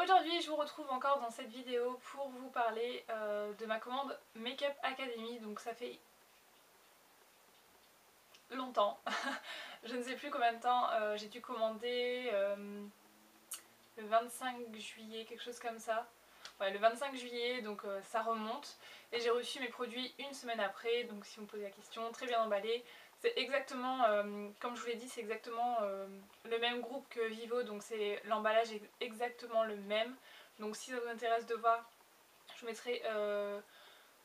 Aujourd'hui je vous retrouve encore dans cette vidéo pour vous parler de ma commande Makeup Academy. Donc ça fait longtemps, je ne sais plus combien de temps j'ai dû commander, le 25 juillet, quelque chose comme ça. Ouais, le 25 juillet, donc ça remonte. Et j'ai reçu mes produits une semaine après, donc si vous me posez la question, très bien emballé. C'est exactement, comme je vous l'ai dit, c'est exactement le même groupe que Vivo, donc l'emballage est exactement le même. Donc si ça vous intéresse de voir, je vous mettrai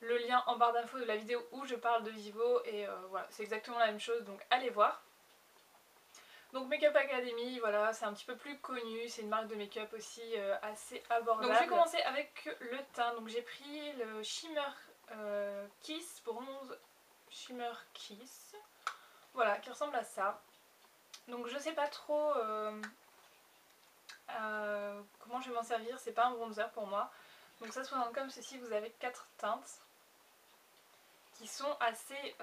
le lien en barre d'infos de la vidéo où je parle de Vivo. Et voilà, c'est exactement la même chose, donc allez voir. Donc Makeup Academy, voilà, c'est un petit peu plus connu, c'est une marque de make-up aussi assez abordable. Donc je vais commencer avec le teint. Donc j'ai pris le Shimmer Kiss Bronze Shimmer Kiss, voilà, qui ressemble à ça. Donc je sais pas trop comment je vais m'en servir, c'est pas un bronzer pour moi. Donc ça se présente comme ceci, vous avez 4 teintes qui sont assez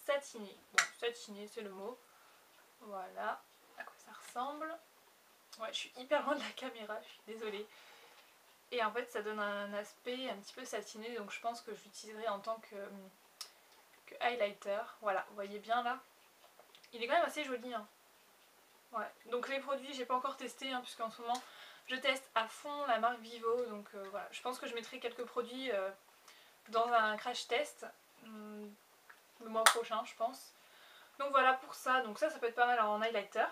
satinées. Bon, satiné c'est le mot. Voilà à quoi ça ressemble. Ouais, je suis hyper loin de la caméra, je suis désolée. Et en fait ça donne un aspect un petit peu satiné, donc je pense que je l'utiliserai en tant que highlighter. Voilà, vous voyez bien là. Il est quand même assez joli, hein. Ouais. Donc les produits j'ai pas encore testé, hein, puisqu'en ce moment je teste à fond la marque Vivo. Donc voilà, je pense que je mettrai quelques produits dans un crash test le mois prochain je pense. Donc voilà pour ça, donc ça peut être pas mal en highlighter.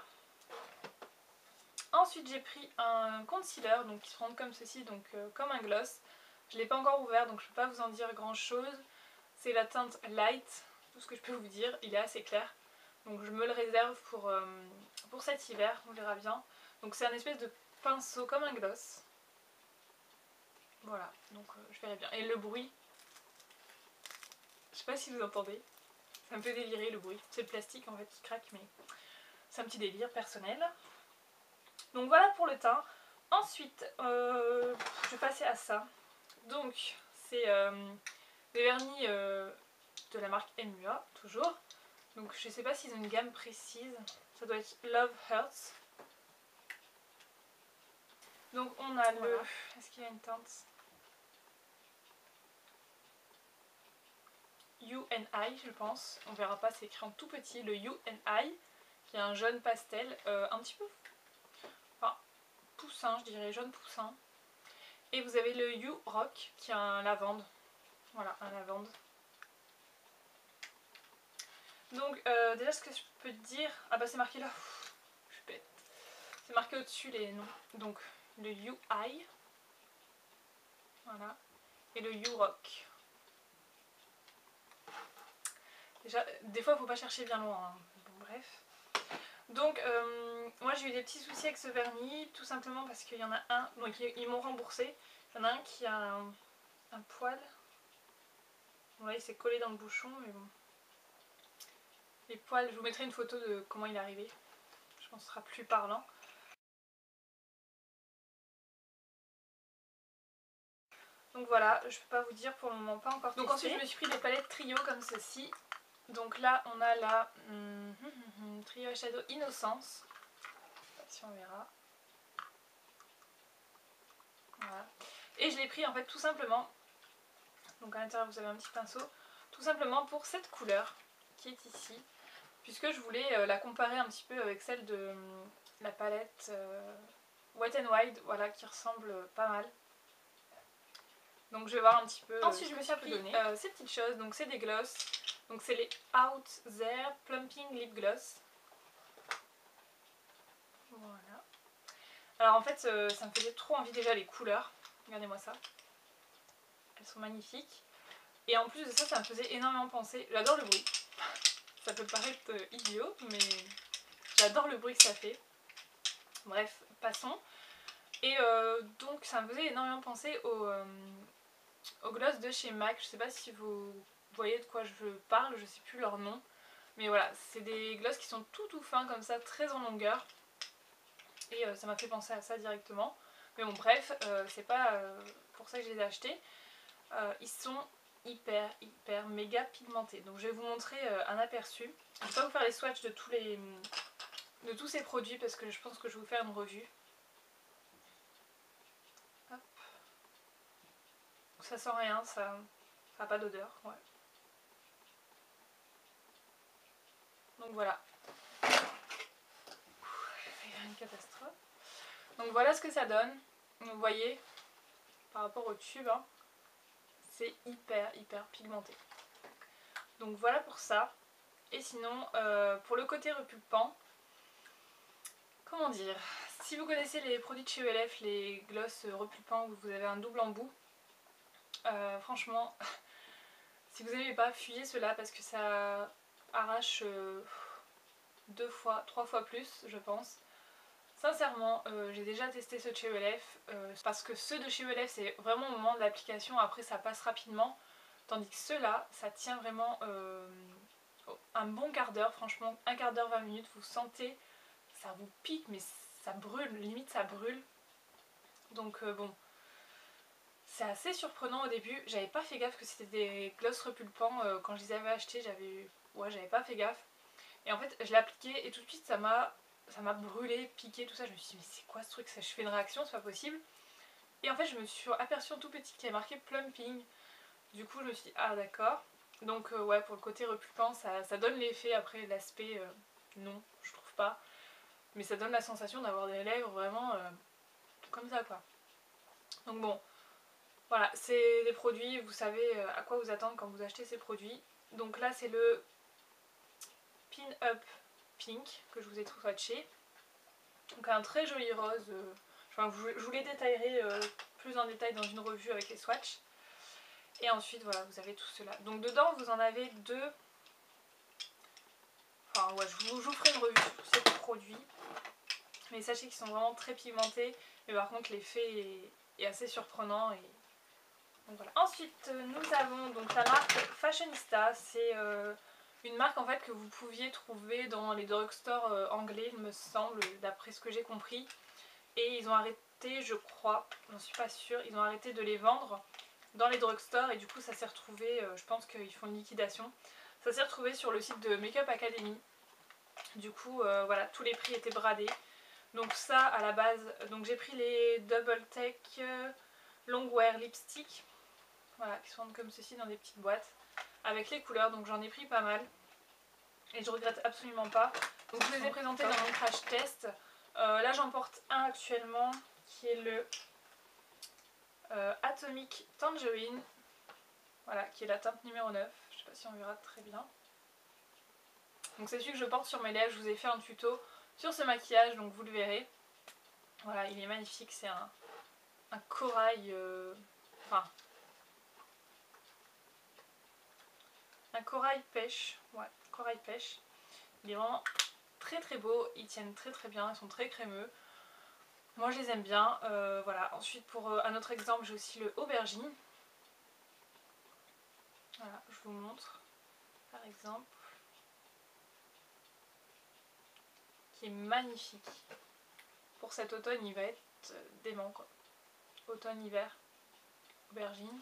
Ensuite j'ai pris un concealer donc qui se prend comme ceci, donc comme un gloss. Je ne l'ai pas encore ouvert donc je ne peux pas vous en dire grand chose. C'est la teinte Light, tout ce que je peux vous dire, il est assez clair. Donc je me le réserve pour cet hiver, on verra bien. Donc c'est un espèce de pinceau comme un gloss. Voilà, donc je verrai bien. Et le bruit, je sais pas si vous entendez, ça me fait délirer le bruit. C'est le plastique en fait qui craque, mais c'est un petit délire personnel. Donc voilà pour le teint. Ensuite, je vais passer à ça. Donc c'est des vernis de la marque MUA, toujours. Donc je sais pas s'ils ont une gamme précise. Ça doit être Love Hurts. Donc on a voilà. Est-ce qu'il y a une teinte You and I, je pense. On verra pas, c'est écrit en tout petit. Le You and I, qui est un jaune pastel. Un petit peu... Enfin, poussin, je dirais. Jaune poussin. Et vous avez le You Rock, qui est un lavande. Voilà, un lavande. Donc déjà ce que je peux te dire... Ah bah c'est marqué là. Je suis bête. C'est marqué au-dessus les noms. Donc le You Eye. Voilà. Et le You Rock. Déjà, des fois il faut pas chercher bien loin, hein. Bon, bref. Donc moi j'ai eu des petits soucis avec ce vernis, tout simplement parce qu'il y en a un, donc ils m'ont remboursé. Il y en a un qui a un poil. Bon là il s'est collé dans le bouchon, mais bon. Les poils, je vous mettrai une photo de comment il est arrivé. Je pense que ce sera plus parlant. Donc voilà, je peux pas vous dire pour le moment, pas encore testé. Donc ensuite je me suis pris des palettes trio comme ceci. Donc là on a la Trio Shadow Innocence. Si on verra. Voilà. Et je l'ai pris en fait tout simplement. Donc à l'intérieur vous avez un petit pinceau. Tout simplement pour cette couleur qui est ici. Puisque je voulais la comparer un petit peu avec celle de la palette Wet n Wild. Voilà, qui ressemble pas mal. Donc je vais voir un petit peu. Ensuite je me suis pris ces petites choses. Donc c'est des gloss. Donc c'est les Out There Plumping Lip Gloss. Voilà. Alors en fait ça me faisait trop envie déjà les couleurs. Regardez-moi ça. Elles sont magnifiques. Et en plus de ça, ça me faisait énormément penser. J'adore le bruit. Ça peut paraître idiot, mais j'adore le bruit que ça fait. Bref, passons. Et donc ça me faisait énormément penser au gloss de chez MAC. Je sais pas si vous voyez de quoi je parle, je sais plus leur nom. Mais voilà, c'est des gloss qui sont tout fins comme ça, très en longueur. Et ça m'a fait penser à ça directement. Mais bon bref, c'est pas pour ça que je les ai achetés. Ils sont hyper méga pigmentés. Donc je vais vous montrer un aperçu. Je ne vais pas vous faire les swatchs de tous ces produits parce que je pense que je vais vous faire une revue. ça sent rien, ça n'a pas d'odeur. Ouais. Donc voilà. Une catastrophe. Donc voilà ce que ça donne. Vous voyez, par rapport au tube, hein, c'est hyper pigmenté. Donc voilà pour ça. Et sinon, pour le côté repulpant, comment dire, si vous connaissez les produits de chez ELF, les gloss repulpants où vous avez un double embout, franchement, si vous n'aimez pas, fuyez cela parce que ça arrache 2 fois, 3 fois plus, je pense. Sincèrement, j'ai déjà testé ceux de chez ELF, parce que ceux de chez ELF c'est vraiment au moment de l'application, après ça passe rapidement, tandis que ceux-là, ça tient vraiment un bon quart d'heure, franchement, un quart d'heure, 20 minutes, vous sentez, ça vous pique, mais ça brûle, limite ça brûle. Donc bon, c'est assez surprenant au début, j'avais pas fait gaffe que c'était des gloss repulpants, quand je les avais achetés, j'avais pas fait gaffe. Et en fait, je l'ai appliqué et tout de suite ça m'a brûlé, piqué, tout ça. Je me suis dit mais c'est quoi ce truc, je fais une réaction, c'est pas possible. Et en fait je me suis aperçue en tout petit qu'il y avait marqué plumping. Du coup je me suis dit ah d'accord. Donc ouais, pour le côté repulpant ça donne l'effet, après l'aspect non, je trouve pas. Mais ça donne la sensation d'avoir des lèvres vraiment comme ça quoi. Donc bon, voilà, c'est des produits, vous savez à quoi vous attendre quand vous achetez ces produits. Donc là c'est le Pin Up Pink que je vous ai swatché. Donc un très joli rose, je vous les détaillerai plus en détail dans une revue avec les swatchs. Et ensuite voilà, vous avez tout cela. Donc dedans vous en avez deux. Enfin ouais, je vous ferai une revue sur tous ces produits. Mais sachez qu'ils sont vraiment très pigmentés. Mais par contre l'effet est assez surprenant. Et donc voilà. Ensuite nous avons donc la marque Fashionista. C'est une marque en fait que vous pouviez trouver dans les drugstores anglais, il me semble, d'après ce que j'ai compris. Et ils ont arrêté, je crois, j'en suis pas sûre, ils ont arrêté de les vendre dans les drugstores et du coup ça s'est retrouvé, je pense qu'ils font une liquidation, ça s'est retrouvé sur le site de Make Up Academy. Du coup voilà, tous les prix étaient bradés. Donc ça à la base, donc j'ai pris les Double Take Long Wear Lipstick, voilà, qui sont comme ceci dans des petites boîtes, avec les couleurs, donc j'en ai pris pas mal. Et je regrette absolument pas. Donc je les ai présentés dans mon crash test. Là j'en porte un actuellement qui est le Atomic Tangerine. Voilà, qui est la teinte numéro 9. Je sais pas si on verra très bien. Donc c'est celui que je porte sur mes lèvres. Je vous ai fait un tuto sur ce maquillage, donc vous le verrez. Voilà, il est magnifique. C'est un corail... Enfin... un corail pêche. Ouais, corail pêche. Il est vraiment très beau. Ils tiennent très bien. Ils sont très crémeux. Moi je les aime bien. Voilà. Ensuite pour un autre exemple, j'ai aussi le Aubergine. Voilà, je vous montre par exemple. Qui est magnifique. Pour cet automne il va être dément quoi. Automne-hiver, aubergine.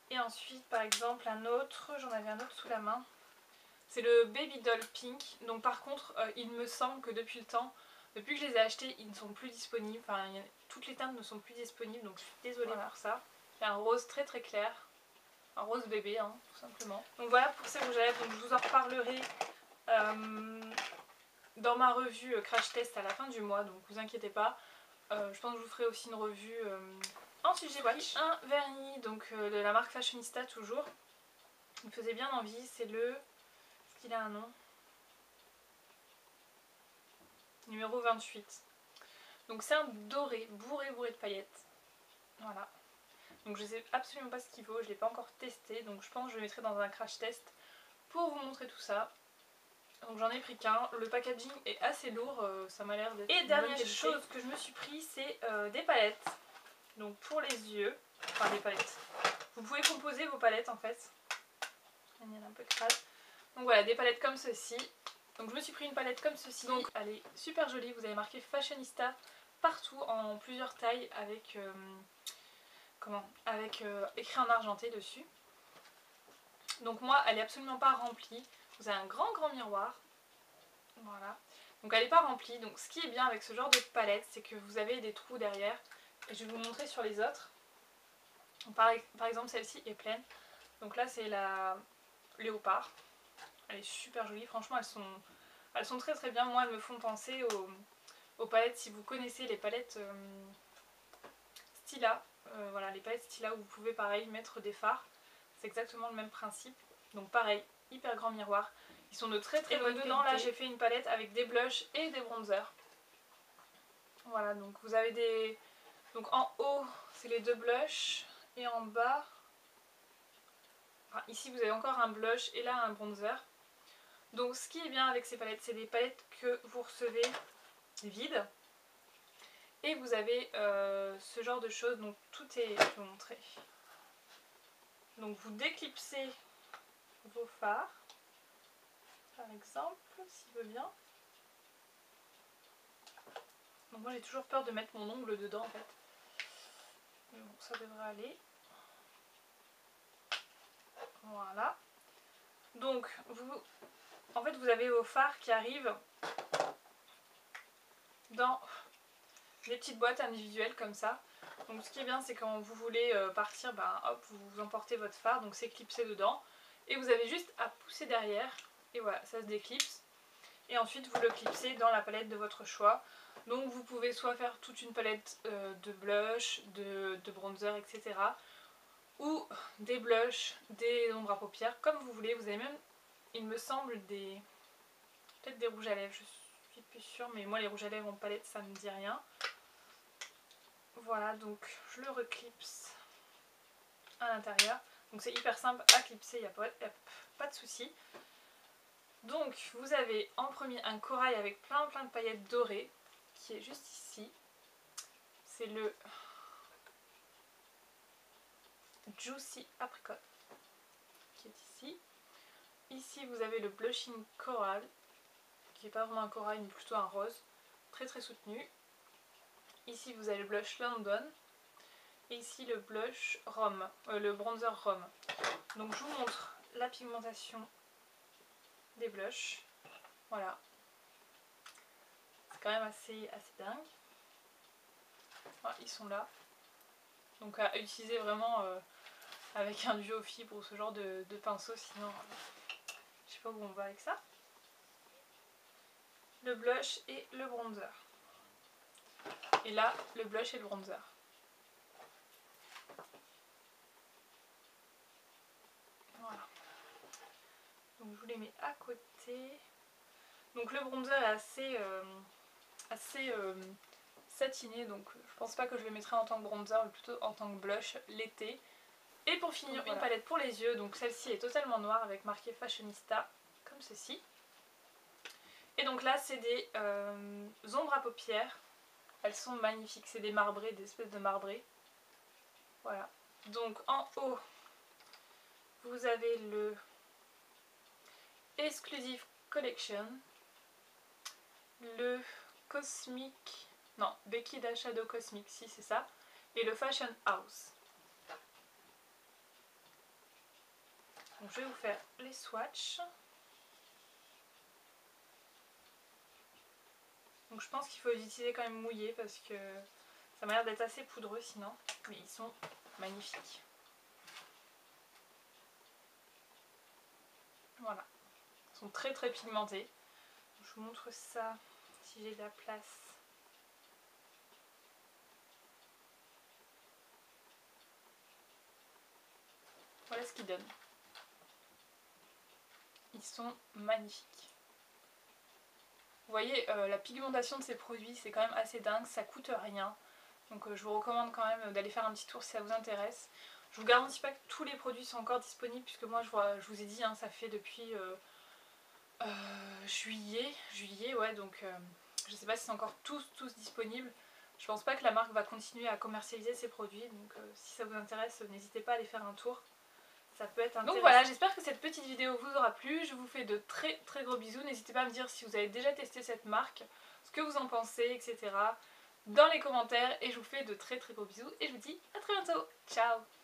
Et ensuite par exemple un autre, j'en avais un autre sous la main. C'est le Baby Doll Pink. Donc par contre il me semble que depuis le temps, depuis que je les ai achetés, ils ne sont plus disponibles. Enfin toutes les teintes ne sont plus disponibles, donc je suis désolée pour ça. C'est un rose très clair. Un rose bébé hein, tout simplement. Donc voilà pour ces rouges à lèvres, donc je vous en reparlerai dans ma revue crash test à la fin du mois, donc vous inquiétez pas. Je pense que je vous ferai aussi une revue. Ensuite j'ai pris un vernis donc de la marque Fashionista toujours. Il me faisait bien envie, c'est le... Est-ce qu'il a un nom? Numéro 28. Donc c'est un doré, bourré de paillettes. Voilà. Donc je sais absolument pas ce qu'il vaut, je ne l'ai pas encore testé, donc je pense que je le mettrai dans un crash test pour vous montrer tout ça. Donc j'en ai pris qu'un, le packaging est assez lourd, ça m'a l'air d'être... Et dernière chose que je me suis pris, c'est des palettes. Donc pour les yeux, enfin des palettes. Vous pouvez composer vos palettes en fait. Il y en a un peu de crade. Donc voilà, des palettes comme ceci. Donc je me suis pris une palette comme ceci. Donc elle est super jolie, vous avez marqué Fashionista partout en plusieurs tailles avec... écrit en argenté dessus. Donc moi elle est absolument pas remplie. Vous avez un grand miroir. Voilà. Donc elle n'est pas remplie. Donc ce qui est bien avec ce genre de palette, c'est que vous avez des trous derrière. Et je vais vous montrer sur les autres. Par exemple celle-ci est pleine. Donc là c'est la léopard. Elle est super jolie, franchement elles sont très très bien. Moi elles me font penser aux palettes, si vous connaissez les palettes Stila. Voilà, les palettes Stila où vous pouvez pareil mettre des fards. C'est exactement le même principe. Donc pareil, hyper grand miroir. Ils sont de très très bonne qualité. Dedans là j'ai fait une palette avec des blushs et des bronzers. Voilà, donc vous avez des... Donc en haut c'est les deux blushs et en bas... Enfin, ici vous avez encore un blush et là un bronzer. Donc ce qui est bien avec ces palettes, c'est des palettes que vous recevez vides. Et vous avez ce genre de choses, donc tout est... Je vais vous montrer. Donc vous déclipsez vos fards, par exemple, s'il veut bien. Donc moi j'ai toujours peur de mettre mon ongle dedans en fait. Mais bon, ça devrait aller. Voilà. Donc en fait vous avez vos fards qui arrivent dans des petites boîtes individuelles comme ça. Donc ce qui est bien c'est quand vous voulez partir, ben hop, vous emportez votre fard, donc c'est clipsé dedans. Et vous avez juste à pousser derrière. Et voilà, ça se déclipse. Et ensuite vous le clipsez dans la palette de votre choix. Donc vous pouvez soit faire toute une palette de blush, de bronzer, etc. Ou des blushs, des ombres à paupières, comme vous voulez. Vous avez même, il me semble, peut-être des rouges à lèvres, je suis plus sûre. Mais moi les rouges à lèvres en palette ça me dit rien. Voilà, donc je le reclipse à l'intérieur. Donc c'est hyper simple à clipser, il n'y a pas de souci. Donc vous avez en premier un corail avec plein de paillettes dorées qui est juste ici. C'est le Juicy Apricot qui est ici. Ici vous avez le Blushing Coral qui n'est pas vraiment un corail mais plutôt un rose, très très soutenu. Ici vous avez le blush London. Et ici le blush Rhum, le bronzer Rhum. Donc je vous montre la pigmentation des blushs. Voilà. C'est quand même assez dingue. Voilà, ils sont là. Donc à utiliser vraiment avec un duo fibre ou ce genre de pinceau, sinon je sais pas où on va avec ça. Le blush et le bronzer. Et là, le blush et le bronzer. Voilà. Donc je vous les mets à côté. Donc le bronzer est assez satiné, donc je pense pas que je le mettrai en tant que bronzer, mais plutôt en tant que blush l'été. Et pour finir, donc, voilà, une palette pour les yeux. Donc celle-ci est totalement noire avec marqué Fashionista, comme ceci. Et donc là, c'est des ombres à paupières. Elles sont magnifiques, c'est des marbrés, des espèces de marbrés. Voilà. Donc en haut, vous avez le Exclusive Collection, le Cosmic, non, Becky Shadow Cosmic, si c'est ça, et le Fashion House. Donc je vais vous faire les swatchs. Donc je pense qu'il faut les utiliser quand même mouillés parce que ça m'a l'air d'être assez poudreux sinon, mais ils sont magnifiques. Voilà, ils sont très très pigmentés. Je vous montre ça si j'ai de la place. Voilà ce qu'ils donnent. Ils sont magnifiques. Vous voyez, la pigmentation de ces produits, c'est quand même assez dingue, ça coûte rien. Donc je vous recommande quand même d'aller faire un petit tour si ça vous intéresse. Je vous garantis pas que tous les produits sont encore disponibles, puisque moi je vous ai dit, hein, ça fait depuis juillet, ouais, donc je sais pas si c'est encore tous disponibles. Je pense pas que la marque va continuer à commercialiser ces produits, donc si ça vous intéresse, n'hésitez pas à aller faire un tour. Ça peut être intéressant. Donc voilà, j'espère que cette petite vidéo vous aura plu. Je vous fais de très très gros bisous. N'hésitez pas à me dire si vous avez déjà testé cette marque, ce que vous en pensez, etc. dans les commentaires. Et je vous fais de très très gros bisous. Et je vous dis à très bientôt. Ciao!